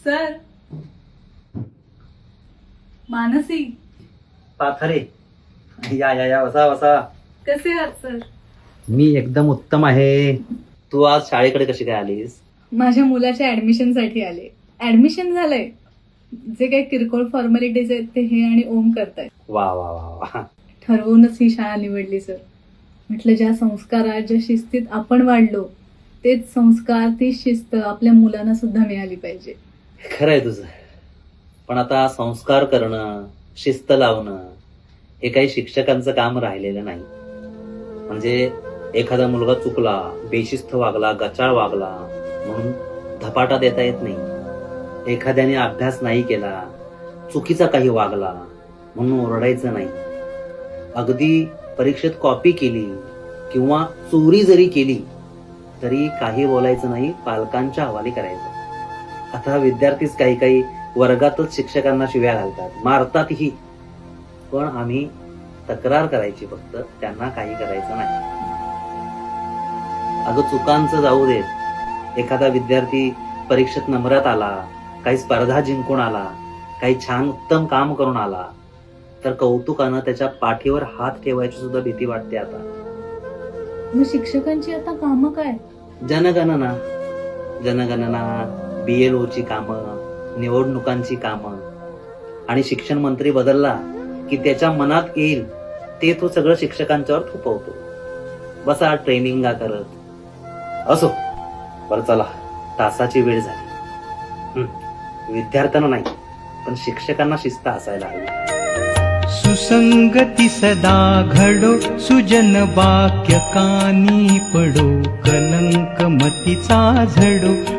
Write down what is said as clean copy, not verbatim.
Sir, Mansi, Pathare, या या या वसा वसा. कसे आहात सर? मी एकदम उत्तम आहे. तू आज शाळेकडे कशी काय आलीस? माझ्या मुलाच्या ऍडमिशन साठी आले. ऍडमिशन झालंय. जे काही किरकोळ फॉर्मॅलिटीज आहेत ते हे आणि ओम करतायत. वा वा वा वा. ठरवूनच ही शाळा निवडली सर. म्हटलं ज्या संस्कारात ज्या शिस्तीत आपण वाढलो तेच संस्कार तीच शिस्त आपल्या मुलांना सुद्धा मिळाली पाहिजे. खरंय तुझं. पण आता संस्कार करणं, शिस्त लावणं हे काही शिक्षकांचं काम राहिलेलं नाही. म्हणजे एखादा मुलगा चुकला, बेशिस्त वागला, गचाळ वागला म्हणून धपाटा देता येत नाही. एखाद्याने अभ्यास नाही केला, चुकीचा काही वागला म्हणून ओरडायचं नाही. अगदी परीक्षेत कॉपी केली किंवा चोरी जरी केली तरी काही बोलायचं नाही, पालकांच्या हवाली करायचं. आता विद्यार्थीच काही काही वर्गातच शिक्षकांना शिव्या घालतात, मारतातही. पण आम्ही तक्रार करायची फक्त, त्यांना काही करायचं नाही. अगं चुकांचं जाऊ देत. एखादा विद्यार्थी परीक्षेत नंबरात आला, काही स्पर्धा जिंकून आला, काही छान उत्तम काम करून आला तर कौतुकानं त्याच्या पाठीवर हात ठेवायची सुद्धा भीती वाटते आता. मग शिक्षकांची आता कामं काय? जनगणना, BLO ची कामं, निवडणुकांची कामं. आणि शिक्षण मंत्री बदलला की त्याच्या मनात येईल ते तो सगळं शिक्षकांच्यावर थोपवतो. बसा ट्रेनिंगा करत. असो, बरं चला, तासाची वेळ झाली. विद्यार्थ्यांना नाही पण शिक्षकांना शिस्त असायला हवी. सुसंगती सदा घडो, सुजन वाक्य कानी पडो, कलंक मतीचा झडो.